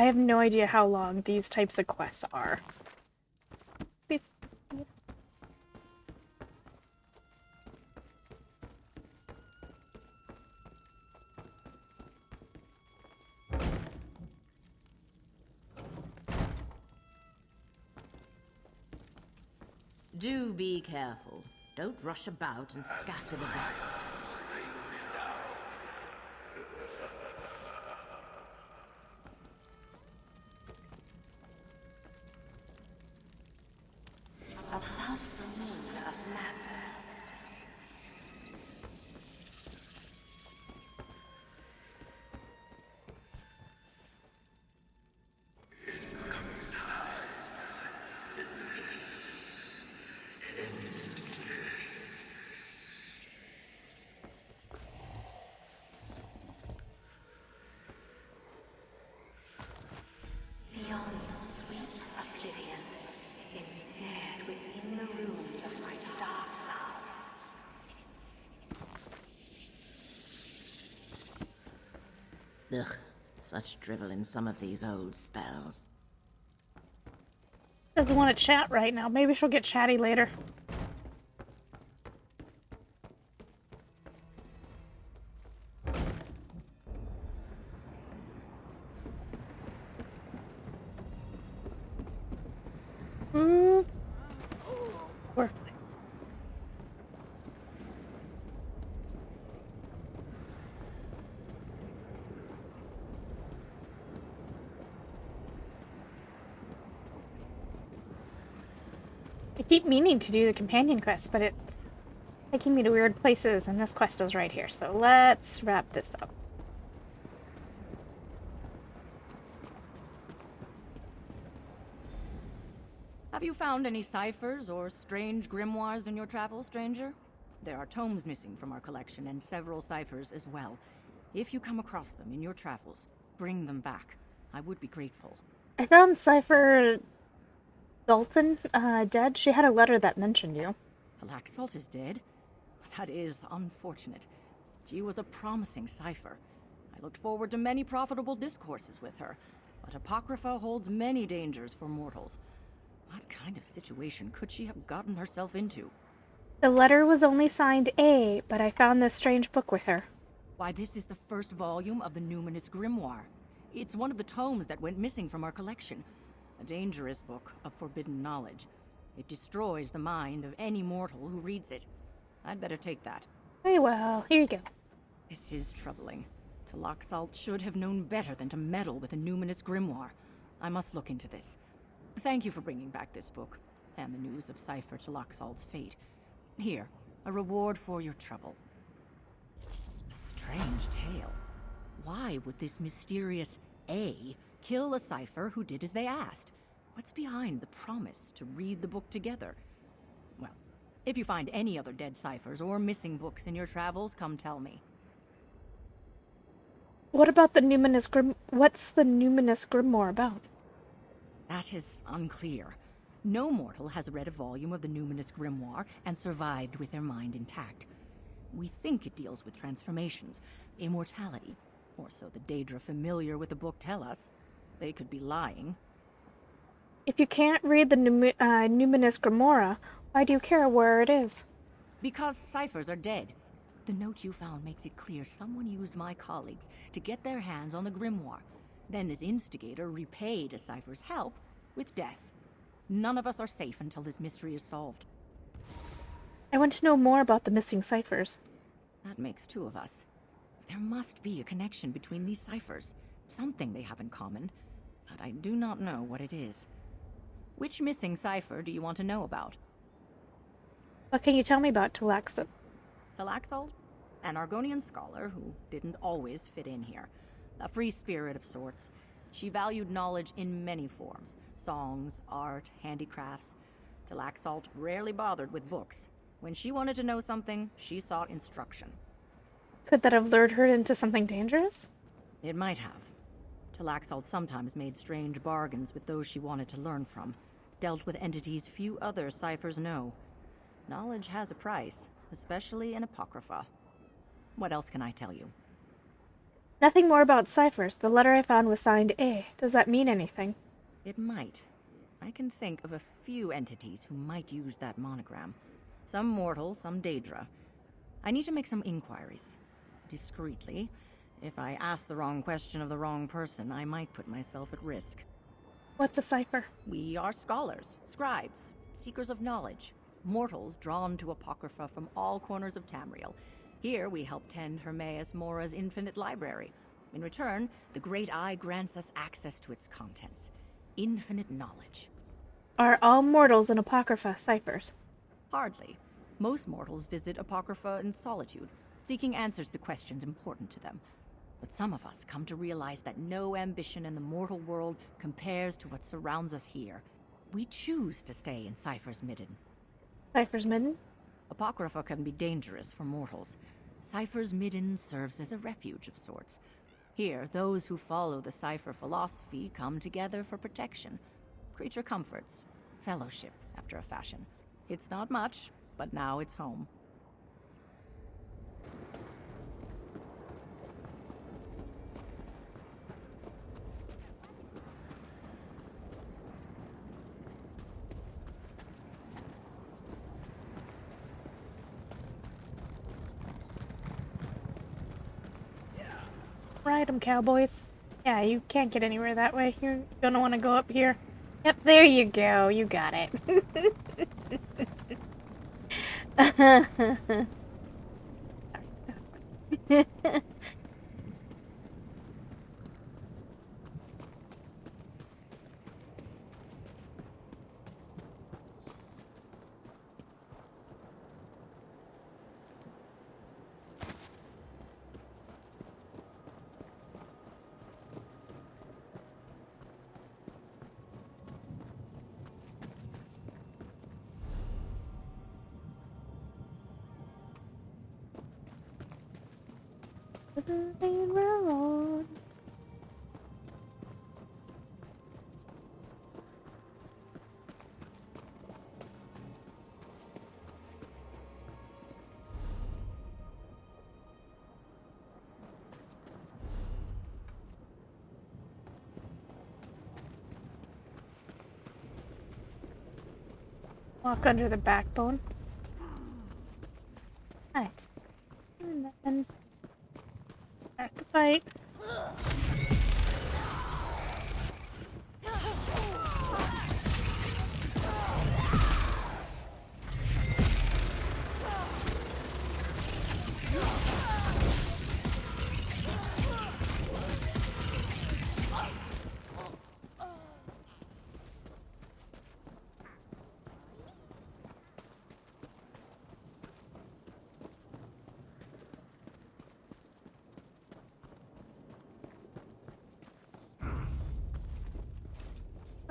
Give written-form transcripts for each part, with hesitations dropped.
I have no idea how long these types of quests are. Do be careful. Don't rush about and scatter the dust. About the moon of Master. The only sweet oblivion is snared within the ruins of my dark love. Ugh, such drivel in some of these old spells. Doesn't want to chat right now. Maybe she'll get chatty later. Or I keep meaning to do the companion quest, but it's taking me to weird places, and this quest is right here. So let's wrap this up. Have you found any ciphers or strange grimoires in your travels, stranger? There are tomes missing from our collection and several ciphers as well. If you come across them in your travels, bring them back. I would be grateful. I found Cipher Dalton dead. She had a letter that mentioned you. Laxalt is dead? That is unfortunate. She was a promising cipher. I looked forward to many profitable discourses with her, but Apocrypha holds many dangers for mortals. What kind of situation could she have gotten herself into? The letter was only signed A, but I found this strange book with her. Why, this is the first volume of the Numinous Grimoire. It's one of the tomes that went missing from our collection. A dangerous book of forbidden knowledge. It destroys the mind of any mortal who reads it. I'd better take that. Very well, here you go. This is troubling. Laxalt should have known better than to meddle with a Numinous Grimoire. I must look into this. Thank you for bringing back this book, and the news of Cipher Laxalt's fate. Here, a reward for your trouble. A strange tale. Why would this mysterious A kill a cipher who did as they asked? What's behind the promise to read the book together? Well, if you find any other dead ciphers or missing books in your travels, come tell me. What about the What's the Numinous Grimoire about? That is unclear. No mortal has read a volume of the Numinous Grimoire and survived with their mind intact. We think it deals with transformations, immortality, or so the Daedra familiar with the book tell us. They could be lying. If you can't read the Numinous Grimoire, why do you care where it is? Because ciphers are dead. The note you found makes it clear someone used my colleagues to get their hands on the grimoire. Then this instigator repaid a cipher's help with death. None of us are safe until this mystery is solved. I want to know more about the missing ciphers. That makes two of us. There must be a connection between these ciphers. Something they have in common. But I do not know what it is. Which missing cipher do you want to know about? What can you tell me about Talaxalt? Talaxalt? An Argonian scholar who didn't always fit in here. A free spirit of sorts. She valued knowledge in many forms. Songs, art, handicrafts. Talaxalt rarely bothered with books. When she wanted to know something, she sought instruction. Could that have lured her into something dangerous? It might have. Talaxalt sometimes made strange bargains with those she wanted to learn from. Dealt with entities few other ciphers know. Knowledge has a price, especially in Apocrypha. What else can I tell you? Nothing more about ciphers. The letter I found was signed A. Does that mean anything? It might. I can think of a few entities who might use that monogram. Some mortal, some Daedra. I need to make some inquiries. Discreetly. If I ask the wrong question of the wrong person, I might put myself at risk. What's a cipher? We are scholars, scribes, seekers of knowledge, mortals drawn to Apocrypha from all corners of Tamriel. Here we help tend Hermaeus Mora's infinite library. In return, the Great Eye grants us access to its contents. Infinite knowledge. Are all mortals in Apocrypha ciphers? Hardly. Most mortals visit Apocrypha in solitude, seeking answers to questions important to them. But some of us come to realize that no ambition in the mortal world compares to what surrounds us here. We choose to stay in Cypher's Midden. Cypher's Midden? Apocrypha can be dangerous for mortals. Cypher's Midden serves as a refuge of sorts. Here, those who follow the Cypher philosophy come together for protection. Creature comforts, fellowship, after a fashion. It's not much, but now it's home. Ride 'em, cowboys. Yeah, you can't get anywhere that way. You're gonna want to go up here. Yep, there you go. You got it. That's fine. The main road. Walk under the backbone. Right. And then start the fight.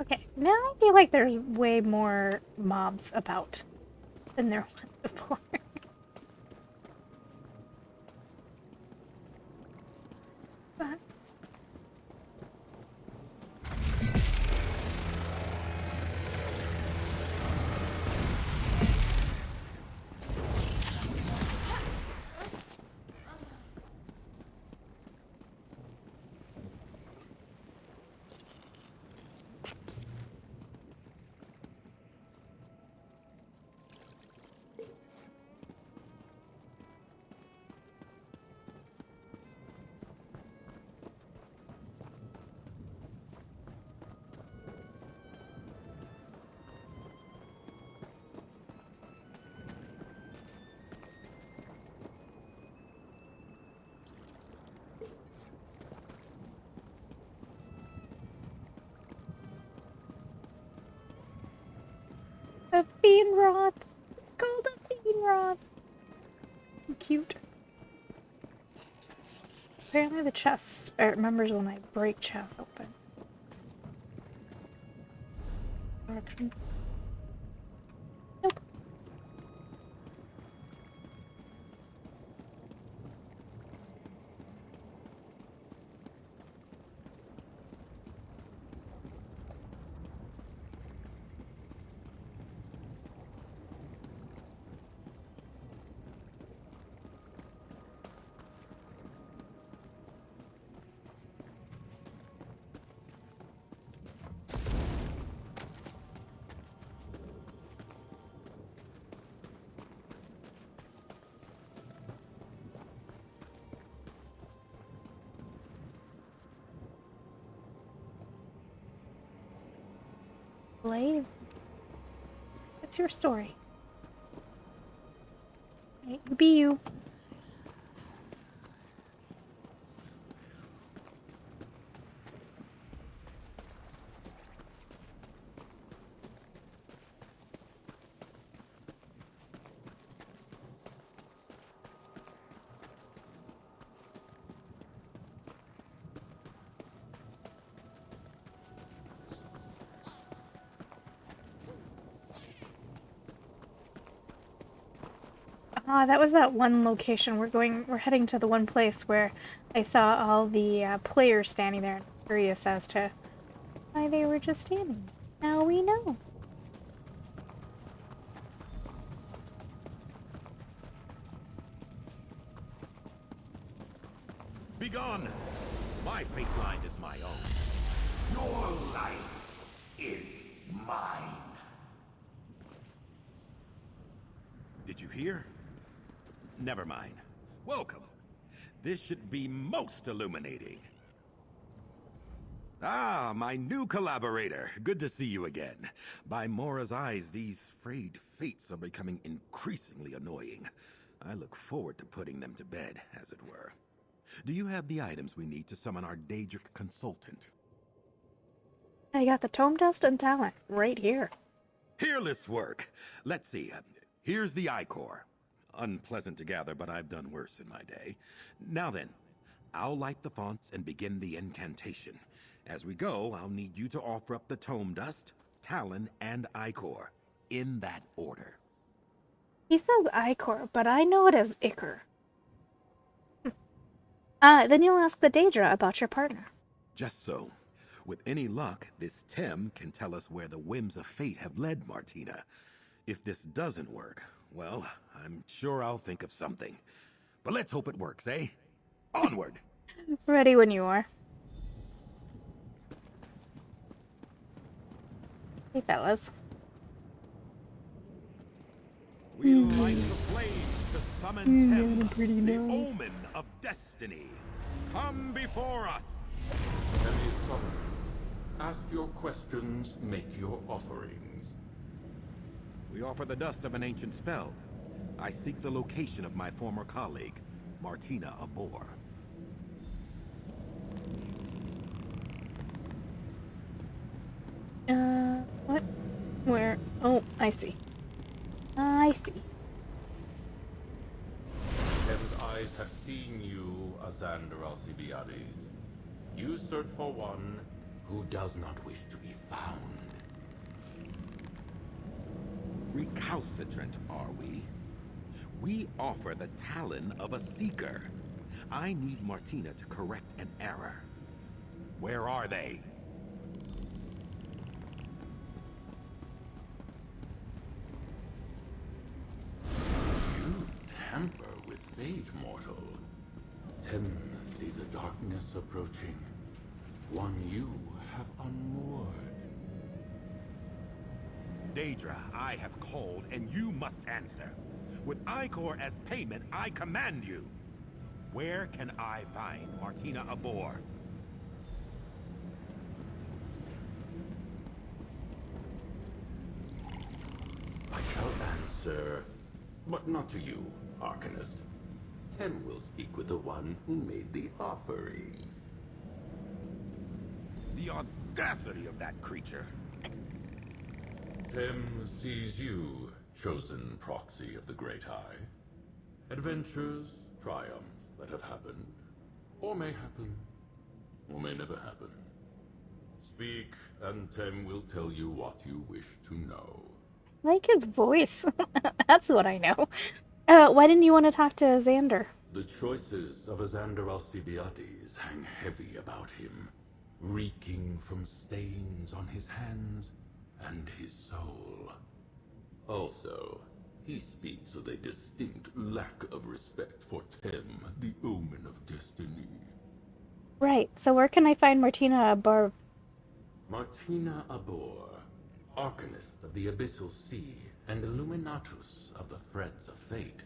Okay, now I feel like there's way more mobs about than there was before. But a fiend rod. It's called a fiend rod. Cute. Apparently the chest remembers when I break chests open. Direction. Nope. Blade? What's your story? Right, you be you. Ah, that was that one location. We're heading to the one place where I saw all the players standing there and curious as to why they were just standing. Now we know. Begone! My fate line is my own. Your life is mine. Did you hear? Never mind. Welcome. This should be most illuminating. Ah, my new collaborator. Good to see you again. By Mora's eyes, these frayed fates are becoming increasingly annoying. I look forward to putting them to bed, as it were. Do you have the items we need to summon our Daedric consultant? I got the tome dust and talent right here. Peerless work. Let's see. Here's the Ichor. Unpleasant to gather, but I've done worse in my day. Now then, I'll light the fonts and begin the incantation. As we go, I'll need you to offer up the tome dust, talon, and Ichor. In that order. He says Ichor, but I know it as Ichor. Then you'll ask the Daedra about your partner. Just so. With any luck, this Tem can tell us where the whims of fate have led Martina. If this doesn't work, well, I'm sure I'll think of something. But let's hope it works, eh? Onward! Ready when you are. Hey, fellas. We'll light the flames to summon Tem, the omen of destiny. Come before us! Any summoner, ask your questions, make your offerings. We offer the dust of an ancient spell. I seek the location of my former colleague, Martina Abor. What? Where? Oh, I see. I see. Tem's eyes have seen you, Azander Alcibiades. You search for one who does not wish to be found. Recalcitrant, are we? We offer the talon of a seeker. I need Martina to correct an error. Where are they? You tamper with fate, mortal. Tem sees a darkness approaching, one you have unmoored. Daedra, I have called, and you must answer. With Ichor as payment, I command you. Where can I find Martina Abor? I shall answer, but not to you, Arcanist. Tem will speak with the one who made the offerings. The audacity of that creature. Tem sees you, chosen proxy of the Great Eye. Adventures, triumphs that have happened, or may happen, or may never happen. Speak, and Tem will tell you what you wish to know. Like his voice. That's what I know. Why didn't you want to talk to Xander? The choices of Azander Alcibiades hang heavy about him, reeking from stains on his hands and his soul. Also, he speaks with a distinct lack of respect for Tem, the omen of destiny. Right, so where can I find Martina Abor? Martina Abor, Arcanist of the Abyssal Sea and Illuminatus of the Threads of Fate,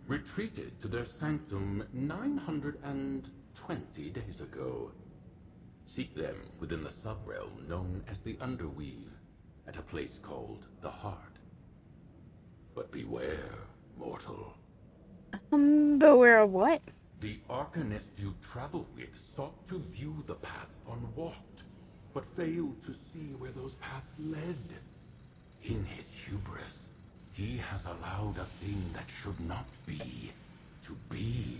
retreated to their sanctum 920 days ago. Seek them within the subrealm known as the Underweave. at a place called the Heart. But beware, mortal. Beware of what? The Arcanist you travel with sought to view the paths unwalked, but failed to see where those paths led. In his hubris, he has allowed a thing that should not be, to be.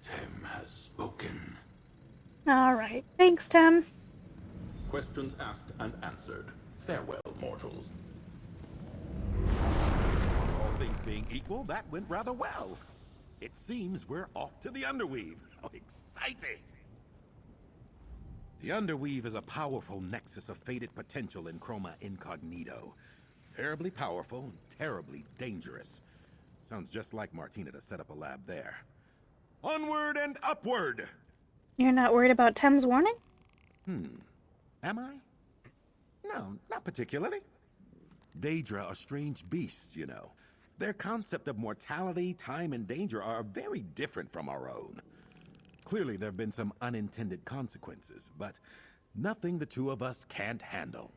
Tem has spoken. Alright, thanks, Tim. Questions asked and answered. Farewell, mortals. All things being equal, that went rather well. It seems we're off to the Underweave. How exciting! The Underweave is a powerful nexus of fated potential in Chroma Incognito. Terribly powerful and terribly dangerous. Sounds just like Martina to set up a lab there. Onward and upward! You're not worried about Tim's warning? Am I? No, not particularly. Daedra are strange beasts, you know. Their concept of mortality, time, and danger are very different from our own. Clearly, there have been some unintended consequences, but nothing the two of us can't handle.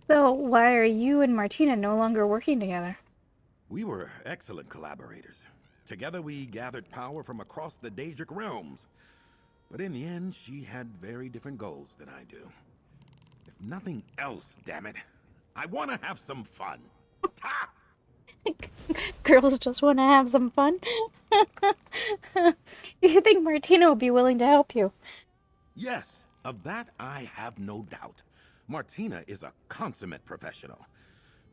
So, why are you and Martina no longer working together? We were excellent collaborators. Together we gathered power from across the Daedric realms. But in the end, she had very different goals than I do. If nothing else, damn it, I want to have some fun. Ha! Girls just want to have some fun. You think Martina would be willing to help you? Yes, of that I have no doubt. Martina is a consummate professional.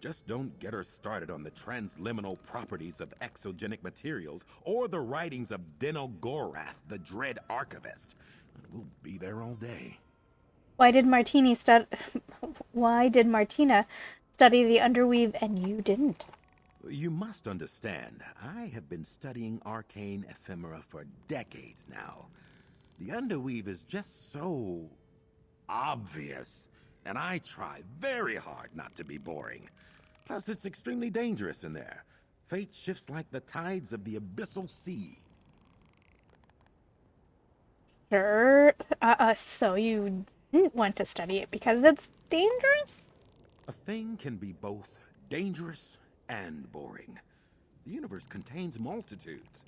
Just don't get her started on the transliminal properties of exogenic materials or the writings of Deno Gorath, the Dread Archivist. We'll be there all day. Why did Martina study the Underweave and you didn't? You must understand, I have been studying arcane ephemera for decades now. The Underweave is just so obvious, and I try very hard not to be boring. Plus, it's extremely dangerous in there. Fate shifts like the tides of the abyssal sea. Sure. So you didn't want to study it because it's dangerous? A thing can be both dangerous and boring. The universe contains multitudes.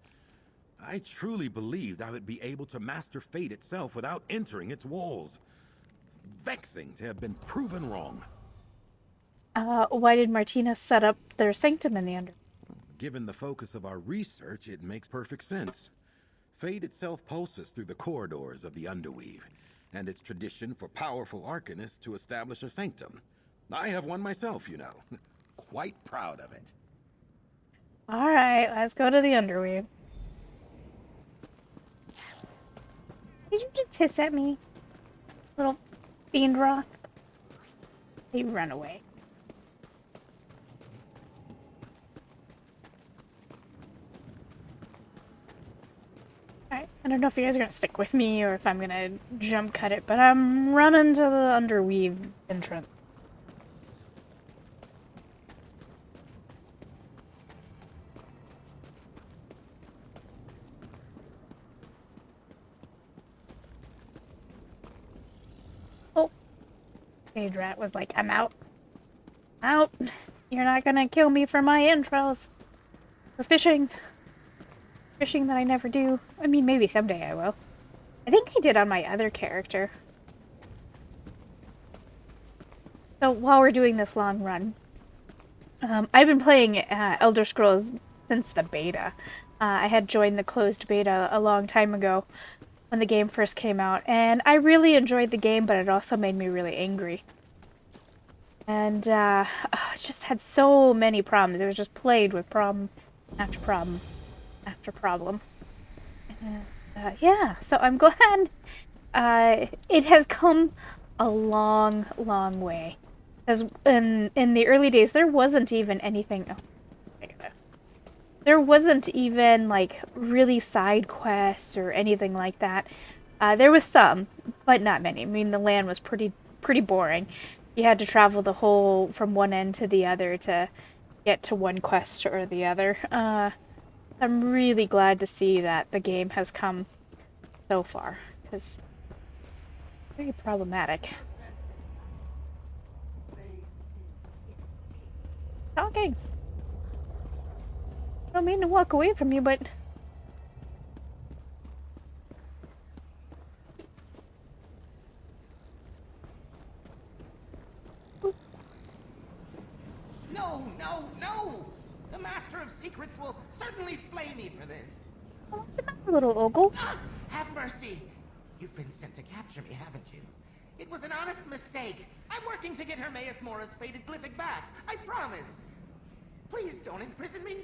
I truly believed I would be able to master fate itself without entering its walls. Vexing to have been proven wrong. Why did Martina set up their sanctum in the Underweave? Given the focus of our research, it makes perfect sense. Fate itself pulses through the corridors of the Underweave, and it's tradition for powerful Arcanists to establish a sanctum. I have one myself, you know. Quite proud of it. Alright, let's go to the Underweave. Did you just hiss at me? Little fiend rock? They run away. Alright, I don't know if you guys are gonna stick with me or if I'm gonna jump cut it, but I'm running to the Underweave entrance. Oh, Daedrat was like, I'm out. Out. You're not gonna kill me for my intros. For fishing. Fishing that I never do. I mean, maybe someday I will. I think I did on my other character. So while we're doing this long run, I've been playing Elder Scrolls since the beta. I had joined the closed beta a long time ago when the game first came out, and I really enjoyed the game, but it also made me really angry. And it just had so many problems. It was just plagued with problem after problem after problem. Yeah, so I'm glad it has come a long, long way. Because in the early days, there wasn't even anything... Oh, there wasn't even, like, really side quests or anything like that. There was some, but not many. I mean, the land was pretty boring. You had to travel the whole, from one end to the other to get to one quest or the other. I'm really glad to see that the game has come so far, because it's very problematic. talking. I don't mean to walk away from you, but... No, no, no! The Master of Secrets will certainly flay me for this. What's the matter, little Ogle? Ah, have mercy! You've been sent to capture me, haven't you? It was an honest mistake. I'm working to get Hermaeus Mora's faded glyphic back. I promise. Please don't imprison me.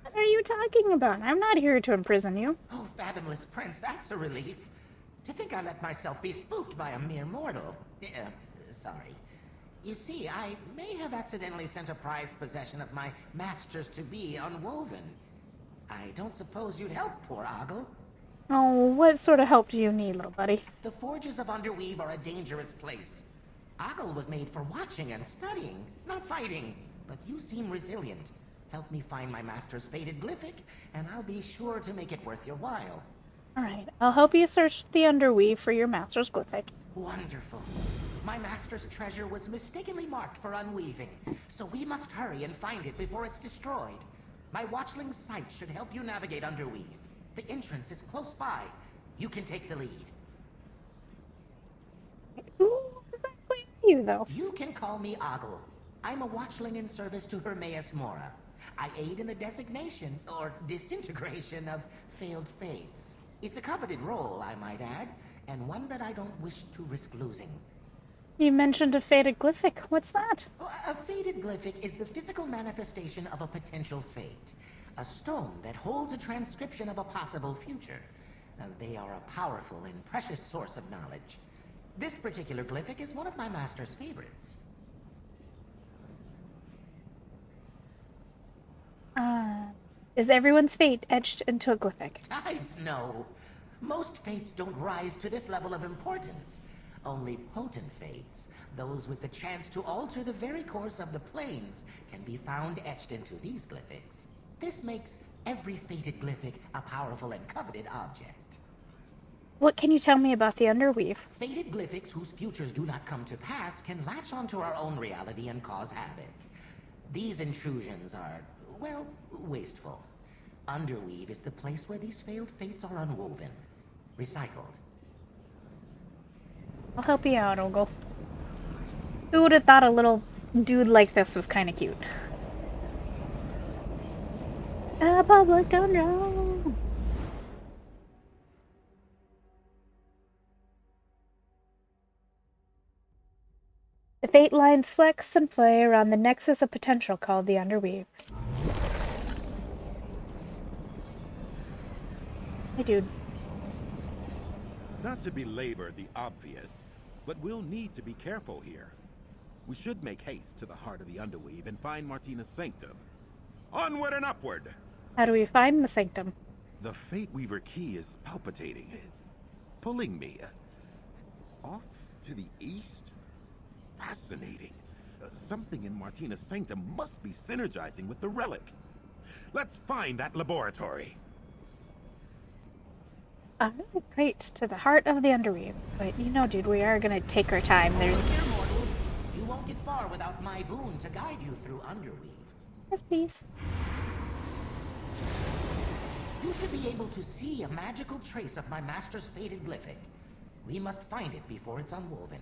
What are you talking about? I'm not here to imprison you. Oh, fathomless prince, that's a relief. To think I let myself be spooked by a mere mortal. Sorry. You see, I may have accidentally sent a prized possession of my masters-to-be unwoven. I don't suppose you'd help poor Ogle? Oh, what sort of help do you need, little buddy? The forges of Underweave are a dangerous place. Ogle was made for watching and studying, not fighting. But you seem resilient. Help me find my master's faded glyphic, and I'll be sure to make it worth your while. Alright, I'll help you search the Underweave for your master's glyphic. Wonderful. My master's treasure was mistakenly marked for unweaving, so we must hurry and find it before it's destroyed. My watchling's sight should help you navigate Underweave. The entrance is close by. You can take the lead. Who exactly are you, though? You can call me Ogle. I'm a watchling in service to Hermaeus Mora. I aid in the designation, or disintegration, of failed fates. It's a coveted role, I might add, and one that I don't wish to risk losing. You mentioned a faded glyphic. What's that? A faded glyphic is the physical manifestation of a potential fate. A stone that holds a transcription of a possible future. They are a powerful and precious source of knowledge. This particular glyphic is one of my master's favorites. Is everyone's fate etched into a glyphic? Tides, no. Most fates don't rise to this level of importance. Only potent fates, those with the chance to alter the very course of the planes, can be found etched into these glyphics. This makes every fated glyphic a powerful and coveted object. What can you tell me about the Underweave? Fated glyphics whose futures do not come to pass can latch onto our own reality and cause havoc. These intrusions are, well, wasteful. Underweave is the place where these failed fates are unwoven. Recycled. I'll help you out, Ogle. Who would have thought a little dude like this was kind of cute? A public dungeon! The fate lines flex and play around the nexus of potential called the Underweave. Hey, dude. Not to belabor the obvious, but we'll need to be careful here. We should make haste to the heart of the Underweave and find Martina's sanctum. Onward and upward! How do we find the sanctum? The Fate Weaver key is palpitating, pulling me. Off to the east? Fascinating. Something in Martina's sanctum must be synergizing with the relic. Let's find that laboratory. Great, to the heart of the Underweave. But you know, dude, we are gonna take our time. There's... Here, mortal. You won't get far without my boon to guide you through Underweave. Yes, please. You should be able to see a magical trace of my master's faded glyphic. We must find it before it's unwoven.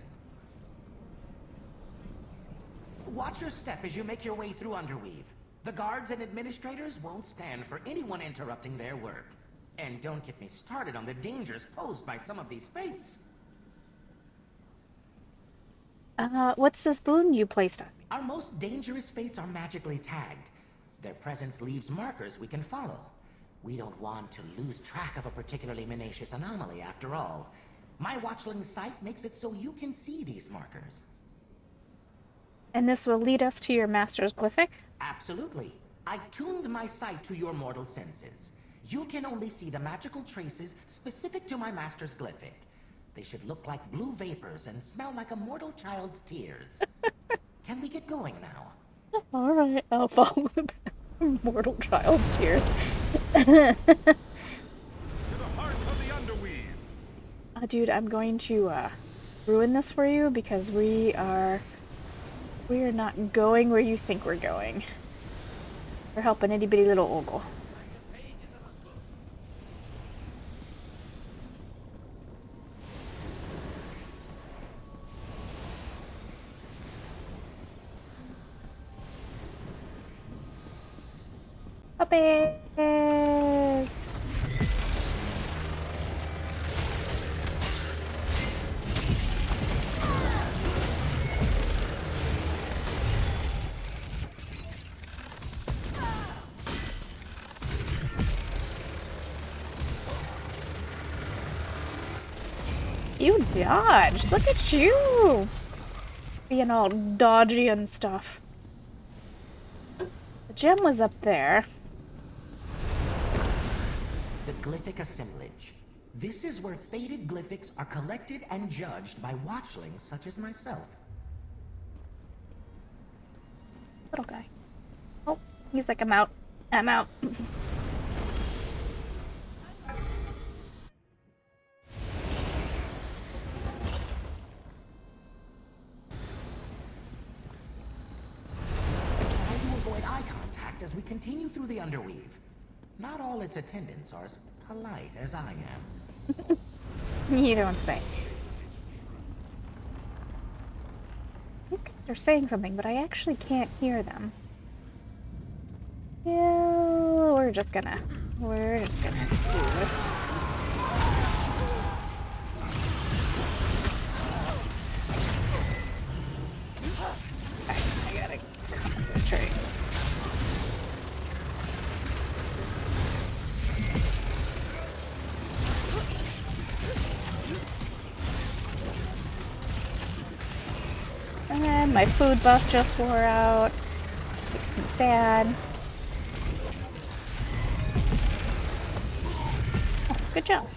Watch your step as you make your way through Underweave. The guards and administrators won't stand for anyone interrupting their work. And don't get me started on the dangers posed by some of these fates. What's this boon you placed on me? Our most dangerous fates are magically tagged. Their presence leaves markers we can follow. We don't want to lose track of a particularly menacious anomaly, after all. My watchling sight makes it so you can see these markers. And this will lead us to your master's glyphic? Absolutely. I've tuned my sight to your mortal senses. You can only see the magical traces specific to my master's glyphic. They should look like blue vapors and smell like a mortal child's tears. Can we get going now? Alright, I'll follow the mortal child's tears. To the heart of the Underweave. Dude, I'm going to ruin this for you because we are We are not going where you think we're going. We're helping itty bitty little ogle. Puppies! You dodged! Look at you! Being all dodgy and stuff. The gem was up there. The glyphic assemblage. This is where fated glyphics are collected and judged by watchlings such as myself. Little guy. Oh, he's like, I'm out. I'm out. Try to avoid eye contact as we continue through the Underweave. Not all its attendants are as polite as I am. You don't say. I think they're saying something, but I actually can't hear them. Yeah, we're just gonna do this. I gotta concentrate. And my food buff just wore out. Makes me sad. Oh, good job.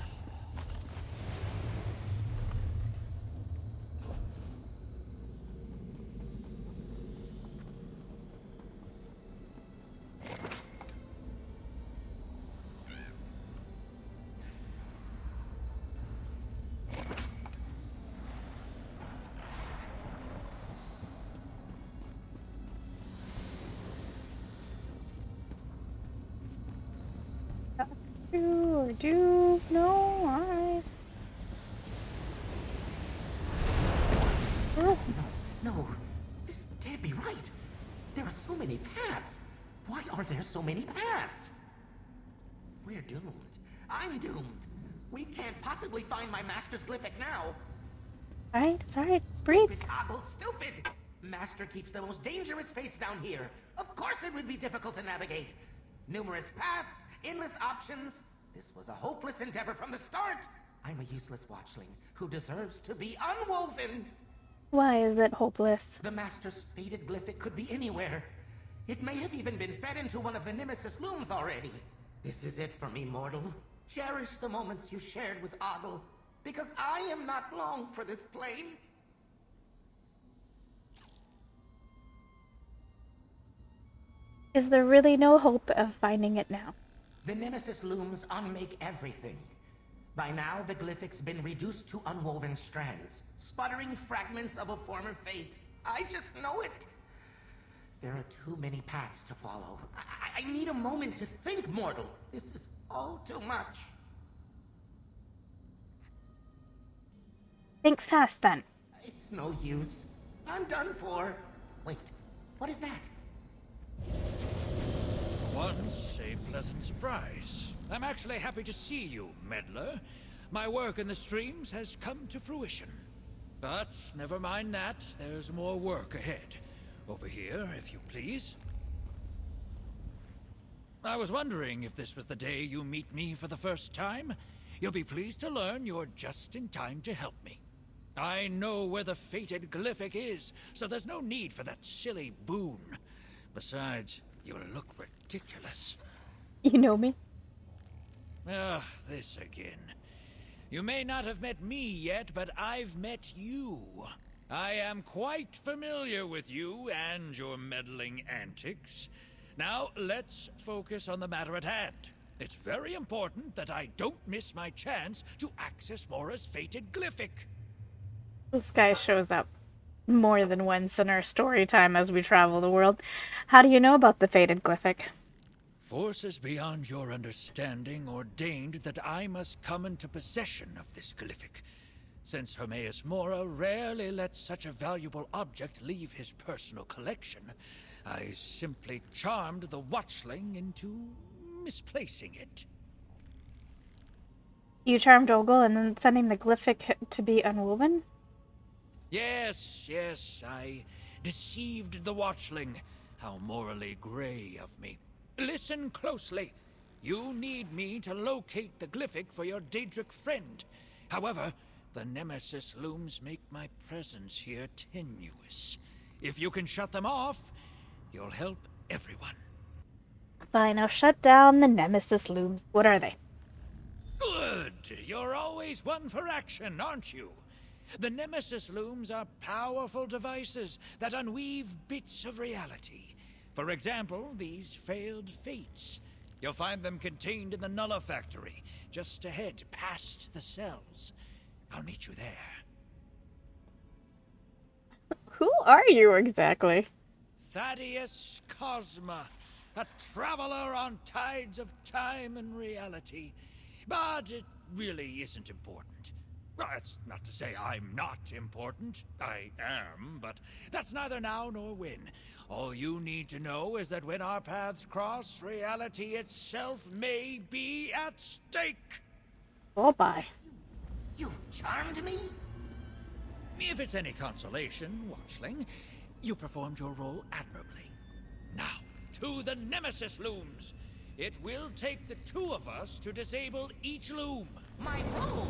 Do no, I. Oh. No, this can't be right. There are so many paths. Why are there so many paths? We're doomed. I'm doomed. We can't possibly find my master's glyphic now. Alright, it's alright. Breathe. Stupid Ogle, stupid! Master keeps the most dangerous fates down here. Of course it would be difficult to navigate. Numerous paths, endless options. This was a hopeless endeavor from the start. I'm a useless watchling who deserves to be unwoven. Why is it hopeless? The Master's fated glyphic could be anywhere. It may have even been fed into one of the Nemesis looms already. This is it for me, mortal. Cherish the moments you shared with Ogle, because I am not long for this plane. Is there really no hope of finding it now? The Nemesis looms unmake everything. By now, the glyphic's been reduced to unwoven strands, sputtering fragments of a former fate. I just know it. There are too many paths to follow. I need a moment to think, mortal. This is all too much. Think fast, then. It's no use. I'm done for. Wait, what is that? Once a pleasant surprise. I'm actually happy to see you, meddler. My work in the streams has come to fruition. But never mind that, there's more work ahead. Over here, if you please. I was wondering if this was the day you meet me for the first time. You'll be pleased to learn you're just in time to help me. I know where the fated glyphic is, so there's no need for that silly boon. Besides, you'll look ridiculous. You know me? Ah, this again. You may not have met me yet, but I've met you. I am quite familiar with you and your meddling antics. Now, let's focus on the matter at hand. It's very important that I don't miss my chance to access Mora's fated glyphic. This guy shows up. more than once in our story time as we travel the world. How do you know about the fated glyphic? Forces beyond your understanding ordained that I must come into possession of this glyphic. Since Hermaeus Mora rarely lets such a valuable object leave his personal collection, I simply charmed the Watchling into misplacing it. You charmed Ogle and then sending the glyphic to be unwoven? Yes, I deceived the Watchling. How morally gray of me. Listen closely. You need me to locate the glyphic for your Daedric friend. However, the Nemesis looms make my presence here tenuous. If you can shut them off, you'll help everyone. Fine, I'll shut down the Nemesis looms. What are they? Good! You're always one for action, aren't you? The Nemesis looms are powerful devices that unweave bits of reality. For example, these failed fates. You'll find them contained in the Nulla Factory, just ahead, past the cells. I'll meet you there. Who are you exactly? Thaddeus Cosma, a traveler on tides of time and reality. But it really isn't important. Well, that's not to say I'm not important. I am, but that's neither now nor when. All you need to know is that when our paths cross, reality itself may be at stake. Oh, bye. You charmed me? If it's any consolation, Watchling, you performed your role admirably. Now, to the Nemesis looms. It will take the two of us to disable each loom. My role?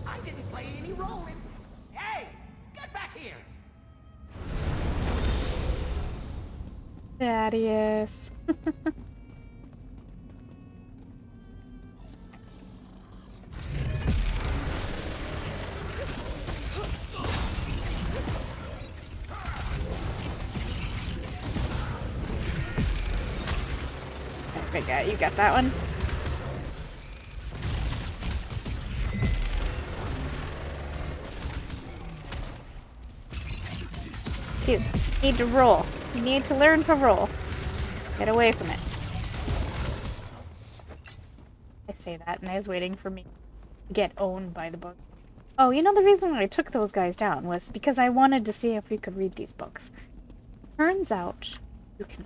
I didn't play any role in... Hey! Get back here! Thaddeus. Okay, you got that one. Dude, you need to roll. You need to learn to roll. Get away from it. I say that, and I was waiting for me to get owned by the book. Oh, you know the reason why I took those guys down was because I wanted to see if we could read these books. Turns out, you can.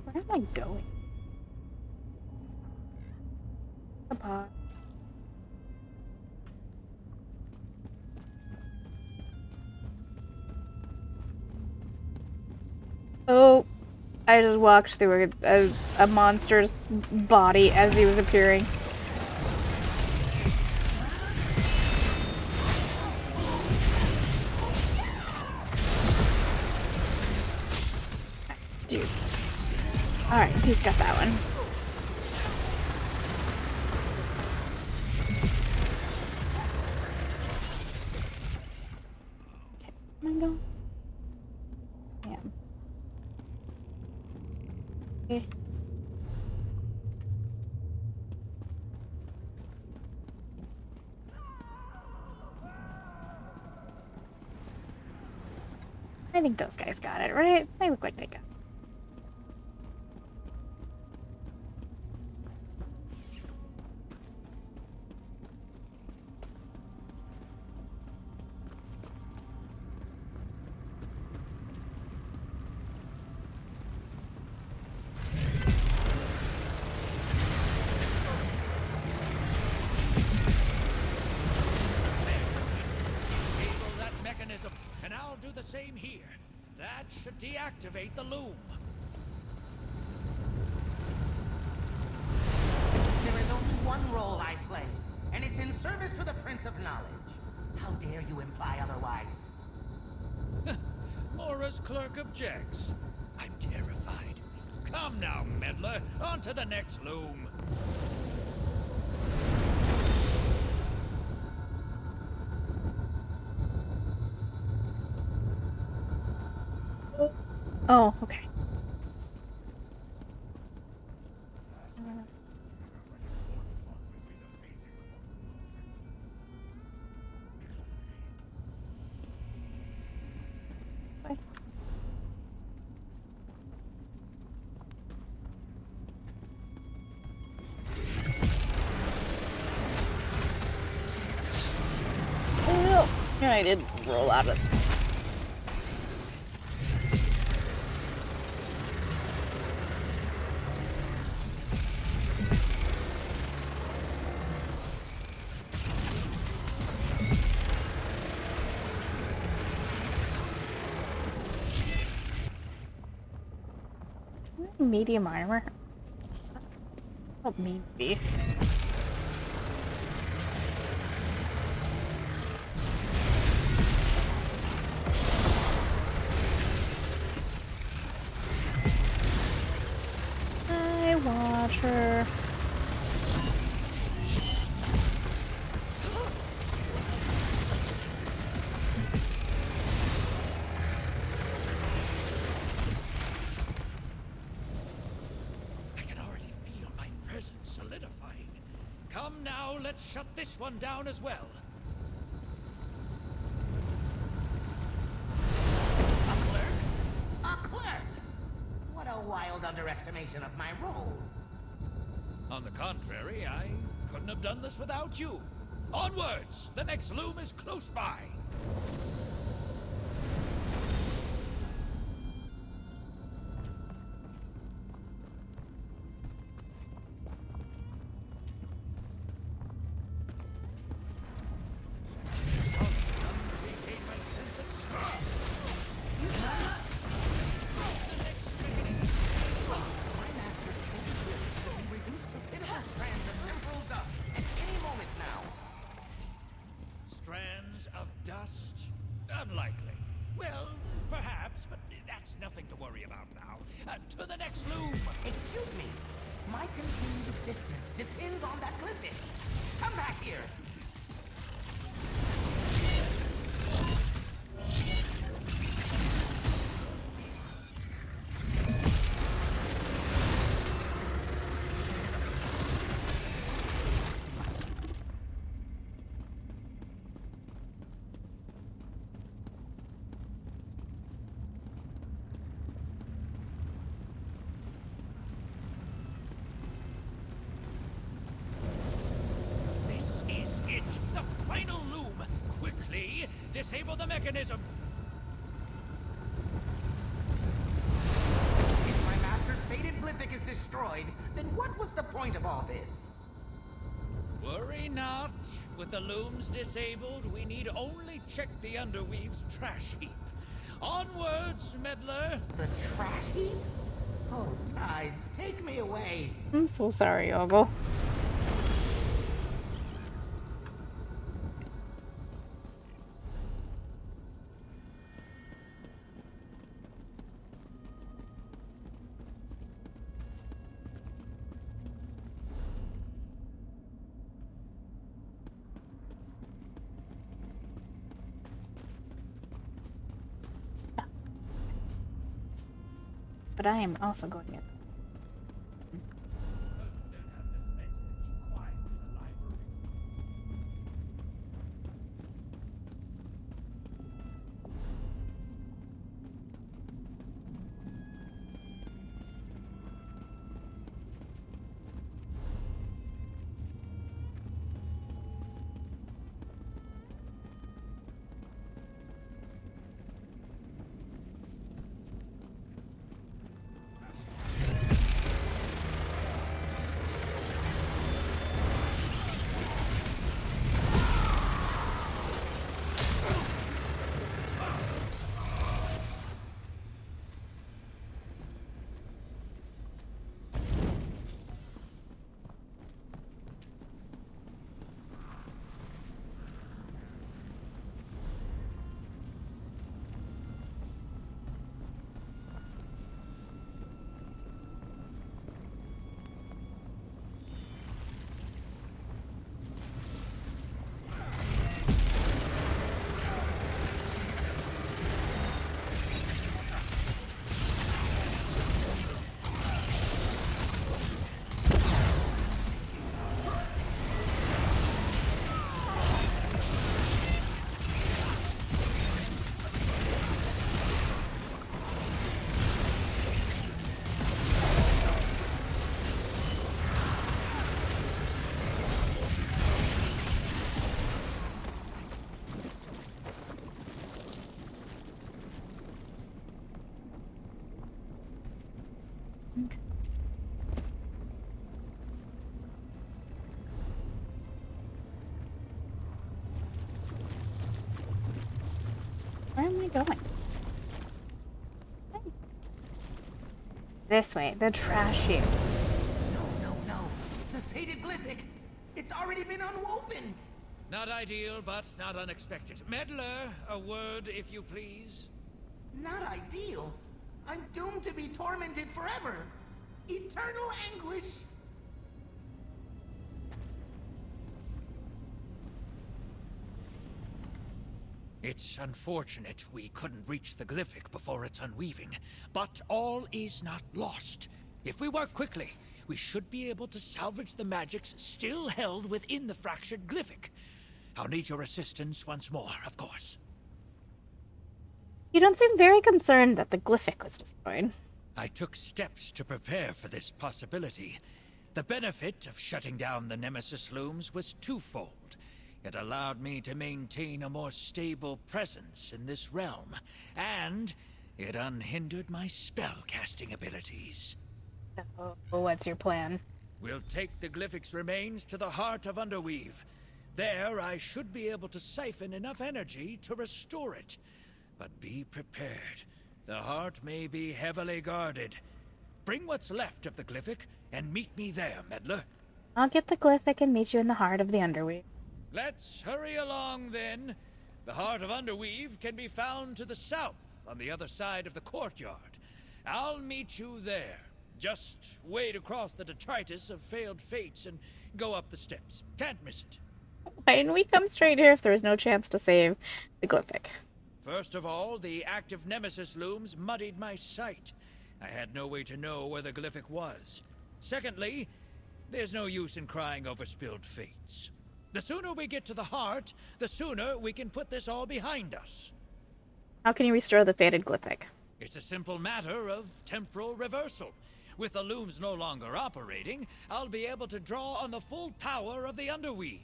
Where am I going? Come on. Oh, I just walked through a monster's body as he was appearing. Dude. Alright, he's got that one. Okay, come on, go. Damn. Okay. I think those guys got it, right? They look like they got it. Disable that mechanism, and I'll do the same here. That should deactivate the loom. There is only one role I play, and it's in service to the Prince of Knowledge. How dare you imply otherwise? Mora's clerk objects. I'm terrified. Come now, meddler, on to the next loom. Oh, okay. I did roll out of. Medium armor. Help me be. I watch her. I can already feel my presence solidifying. Come now, let's shut this one down as well. A clerk? A clerk! What a wild underestimation of my role. On the contrary, I couldn't have done this without you. Onwards! The next loom is close by. Strands of dust? Unlikely. Well, perhaps, but that's nothing to worry about now. To the next loom! Excuse me. My continued existence depends on that clipping. Come back here. This is it! The final loom! Quickly, disable the mechanism! If my master's fated Glyphic is destroyed, then what was the point of all this? Worry not. With the looms disabled, we need only check the Underweave's trash heap. Onwards, meddler! The trash heap? Oh, tides, take me away. I'm so sorry, Ogle. But I am also going in. going? This way, the trash heap. No. The fated glyphic. It's already been unwoven. Not ideal, but not unexpected. Meddler, a word, if you please. Not ideal. I'm doomed to be tormented forever. Eternal anguish. It's unfortunate we couldn't reach the glyphic before its unweaving, but all is not lost. If we work quickly, we should be able to salvage the magics still held within the fractured glyphic. I'll need your assistance once more, of course. You don't seem very concerned that the glyphic was destroyed. I took steps to prepare for this possibility. The benefit of shutting down the Nemesis looms was twofold. It allowed me to maintain a more stable presence in this realm, and it unhindered my spell-casting abilities. So, what's your plan? We'll take the glyphic's remains to the heart of Underweave. There, I should be able to siphon enough energy to restore it. But be prepared. The heart may be heavily guarded. Bring what's left of the glyphic and meet me there, meddler. I'll get the glyphic and meet you in the heart of the Underweave. Let's hurry along, then. The heart of Underweave can be found to the south, on the other side of the courtyard. I'll meet you there. Just wade across the detritus of failed fates and go up the steps. Can't miss it. Why didn't we come straight here if there was no chance to save the glyphic? First of all, the active Nemesis looms muddied my sight. I had no way to know where the glyphic was. Secondly, there's no use in crying over spilled fates. The sooner we get to the heart, the sooner we can put this all behind us. How can you restore the fated glyphic? It's a simple matter of temporal reversal. With the looms no longer operating, I'll be able to draw on the full power of the Underweave.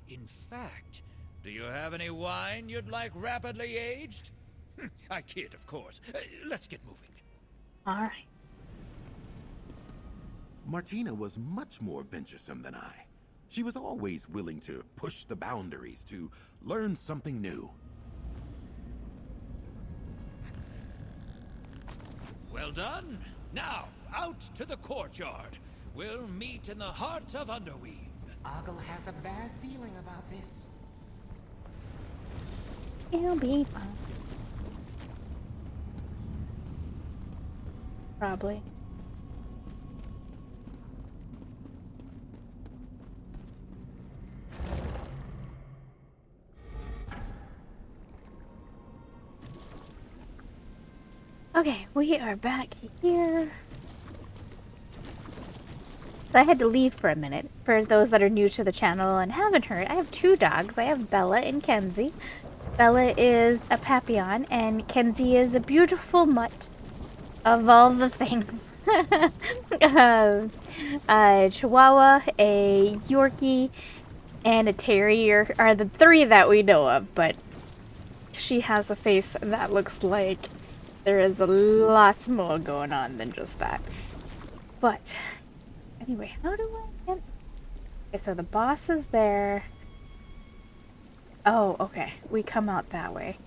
In fact, do you have any wine you'd like rapidly aged? I kid, of course. Let's get moving. All right. Martina was much more venturesome than I. She was always willing to push the boundaries, to learn something new. Well done. Now, out to the courtyard. We'll meet in the heart of Underweave. Ogle has a bad feeling about this. It'll be fun. Probably. Okay, we are back here. So I had to leave for a minute. For those that are new to the channel and haven't heard, I have two dogs. I have Bella and Kenzie. Bella is a Papillon, and Kenzie is a beautiful mutt of all the things. A Chihuahua, a Yorkie, and a Terrier are the three that we know of, but she has a face that looks like there is a lot more going on than just that. But anyway, how do I get... Okay, so the boss is there. Oh, okay. We come out that way.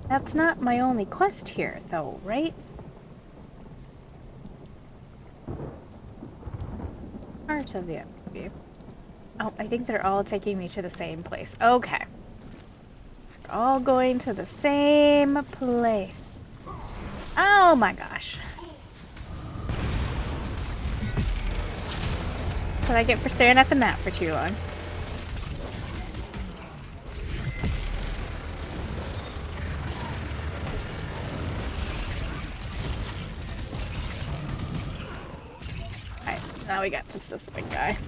That's not my only quest here, though, right? Heart of the Underweave. Oh, I think they're all taking me to the same place. Okay. We're all going to the same place. Oh my gosh. That's what I get for staring at the map for too long. Alright, now we got just this big guy.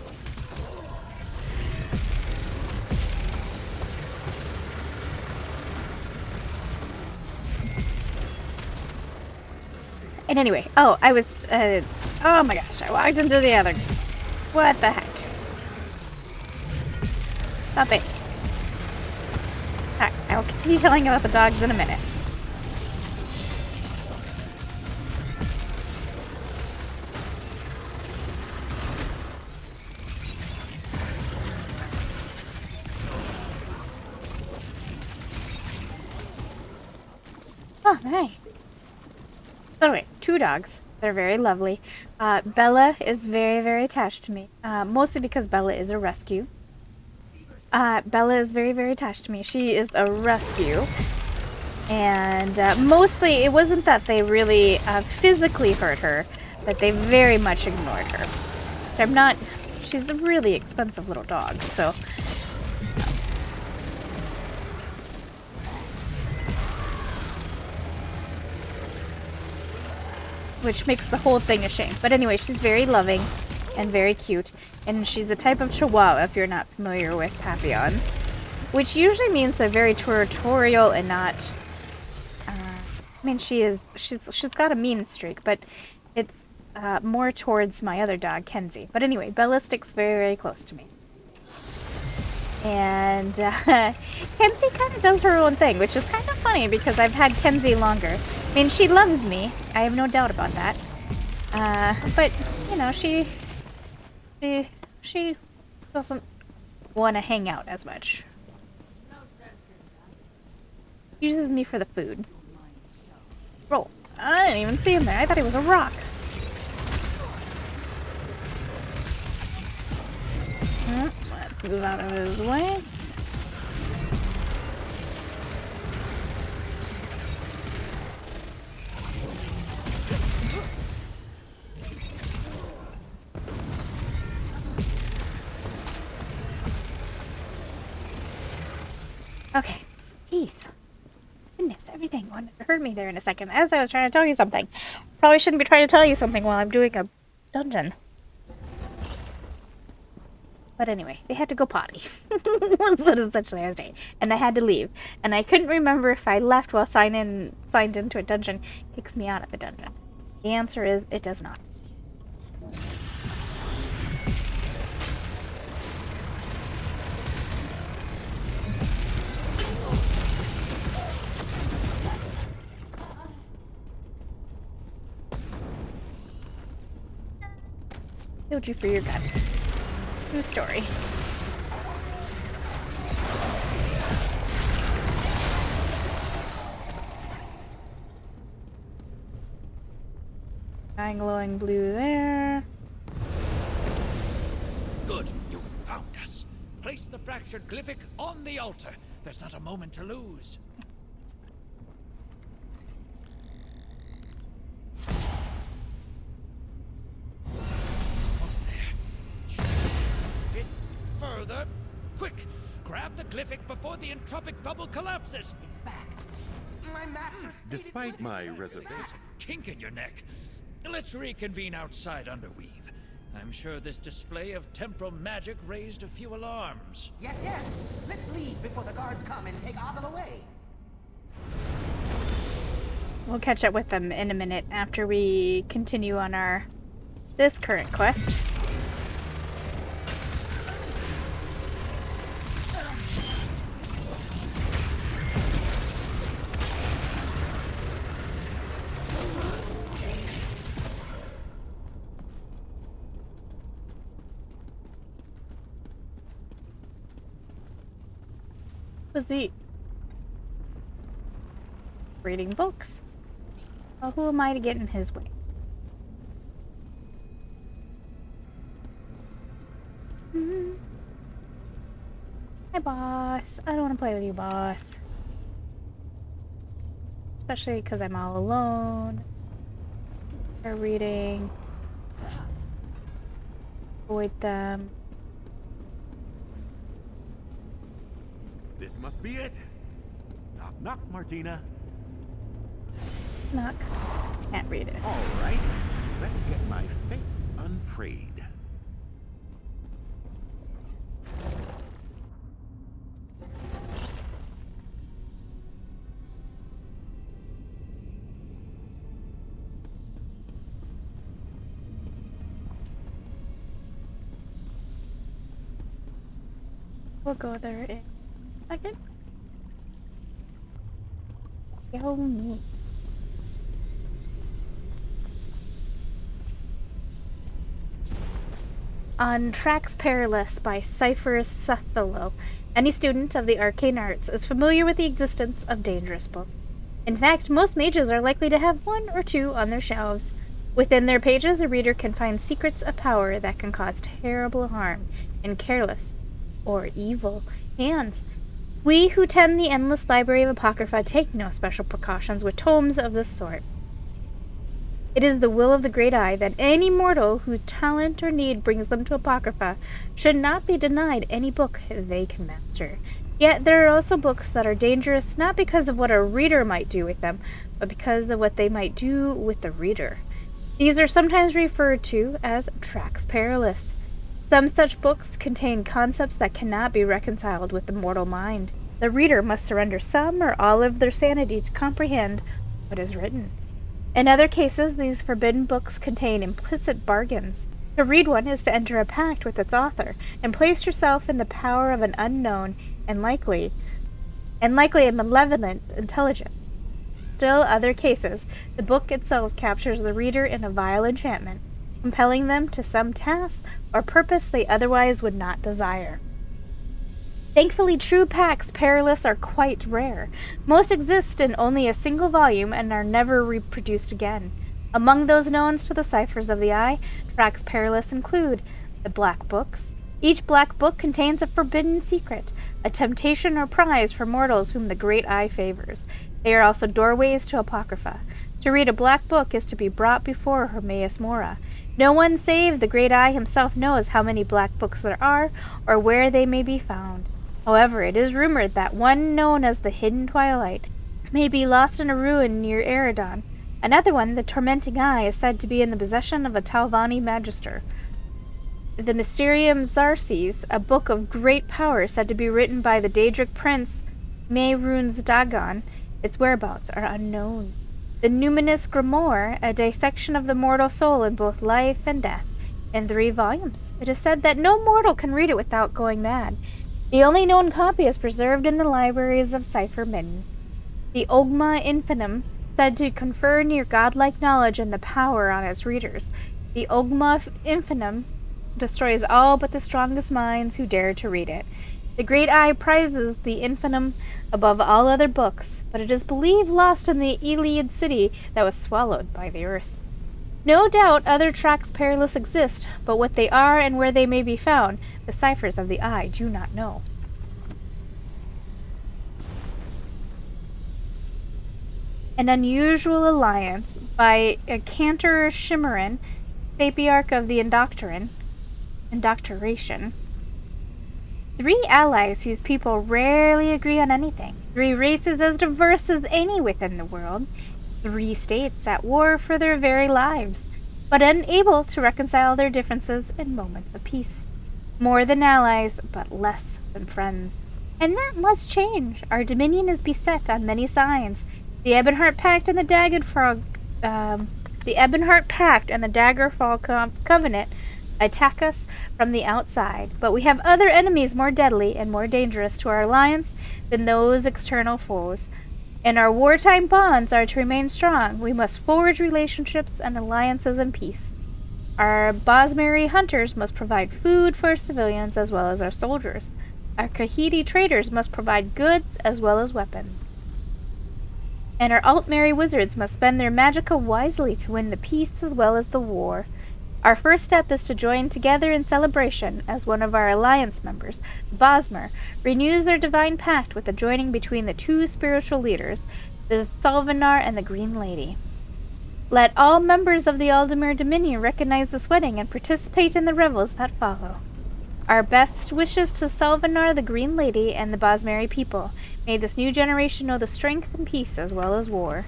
And anyway, oh, I was, oh my gosh, I walked into the other. What the heck? Stop it. Alright, I will continue telling you about the dogs in a minute. Oh, hey. So anyway, 2 dogs. They're very lovely. Bella is very, very attached to me. Mostly because Bella is a rescue. Bella is very, very attached to me. She is a rescue. And mostly, it wasn't that they really physically hurt her, but they very much ignored her. I'm not... She's a really expensive little dog, so... Which makes the whole thing a shame. But anyway, she's very loving and very cute. And she's a type of Chihuahua, if you're not familiar with Papillons. Which usually means they're very territorial and not... I mean, she's got a mean streak, but it's more towards my other dog, Kenzie. But anyway, Bella sticks very, very close to me. And Kenzie kind of does her own thing, which is kind of funny because I've had Kenzie longer. I mean, she loves me. I have no doubt about that. But, you know, she doesn't want to hang out as much. Uses me for the food. Roll. I didn't even see him there. I thought he was a rock. Let's move out of his way. Okay. Jeez. Goodness, everything wanted to hurt me there in a second as I was trying to tell you something. Probably shouldn't be trying to tell you something while I'm doing a dungeon. But anyway, they had to go potty. That's what essentially I was doing. And I had to leave. And I couldn't remember if I left while signed into a dungeon, it kicks me out of the dungeon. The answer is, it does not. Killed you for your guts. True story. Dying glowing blue there. Good, you found us. Place the fractured glyphic on the altar. There's not a moment to lose. Further. Quick! Grab the glyphic before the entropic bubble collapses! It's back. My master's... Despite my reservation... Kink in your neck. Let's reconvene outside Underweave. I'm sure this display of temporal magic raised a few alarms. Yes, yes! Let's leave before the guards come and take Ogle away. We'll catch up with them in a minute after we continue on this current quest. Was he reading books? Well, who am I to get in his way? Hi, boss. I don't want to play with you, boss. Especially because I'm all alone. They're reading. Avoid them. This must be it. Knock, knock, Martina. Knock. Can't read it. All right. Let's get my fates unfrayed. We'll go there in a second. Yo, me. On Tracks Perilous by Cypherus Satholo, any student of the arcane arts is familiar with the existence of dangerous books. In fact, most mages are likely to have one or two on their shelves. Within their pages, a reader can find secrets of power that can cause terrible harm in careless or evil hands. We who tend the endless library of Apocrypha take no special precautions with tomes of this sort. It is the will of the Great Eye that any mortal whose talent or need brings them to Apocrypha should not be denied any book they can master. Yet there are also books that are dangerous not because of what a reader might do with them, but because of what they might do with the reader. These are sometimes referred to as tracts perilous. Some such books contain concepts that cannot be reconciled with the mortal mind. The reader must surrender some or all of their sanity to comprehend what is written. In other cases, these forbidden books contain implicit bargains. To read one is to enter a pact with its author and place yourself in the power of an unknown and likely a malevolent intelligence. Still other cases, the book itself captures the reader in a vile enchantment, compelling them to some task or purpose they otherwise would not desire. Thankfully, true pacts perilous are quite rare. Most exist in only a single volume and are never reproduced again. Among those known to the ciphers of the Eye, tracts perilous include the Black Books. Each Black Book contains a forbidden secret, a temptation or prize for mortals whom the Great Eye favors. They are also doorways to Apocrypha. To read a Black Book is to be brought before Hermaeus Mora. No one save the Great Eye himself knows how many Black Books there are or where they may be found. However, it is rumored that one known as the Hidden Twilight may be lost in a ruin near Eridon. Another one, the Tormenting Eye, is said to be in the possession of a Telvanni Magister. The Mysterium Xarces, a book of great power said to be written by the Daedric prince Mehrunes Dagon, its whereabouts are unknown. The Numinous Grimoire, a dissection of the mortal soul in both life and death, in 3 volumes. It is said that no mortal can read it without going mad. The only known copy is preserved in the libraries of Cipher Midden. The Ogma Infinum, said to confer near godlike knowledge and the power on its readers. The Ogma Infinum destroys all but the strongest minds who dare to read it. The Great Eye prizes the Infinum above all other books, but it is believed lost in the Iliad city that was swallowed by the earth. No doubt other tracts perilous exist, but what they are and where they may be found, the ciphers of the Eye do not know. An unusual alliance by a Cantor Shimmerin, Sapiarch of the Indoctrination. 3 allies whose people rarely agree on anything. 3 races as diverse as any within the world. 3 states at war for their very lives, but unable to reconcile their differences in moments of peace. More than allies, but less than friends. And that must change. Our dominion is beset on many signs. The Ebonheart Pact and the Daggerfall Covenant attack us from the outside, but we have other enemies more deadly and more dangerous to our alliance than those external foes. And our wartime bonds are to remain strong. We must forge relationships and alliances in peace. Our Bosmeri hunters must provide food for civilians as well as our soldiers. Our Kahidi traders must provide goods as well as weapons. And our Altmeri wizards must spend their magicka wisely to win the peace as well as the war. Our first step is to join together in celebration as one of our alliance members, Bosmer, renews their divine pact with the joining between the 2 spiritual leaders, the Salvanar and the Green Lady. Let all members of the Aldemir Dominion recognize this wedding and participate in the revels that follow. Our best wishes to Salvanar, the Green Lady, and the Bosmeri people. May this new generation know the strength and peace as well as war.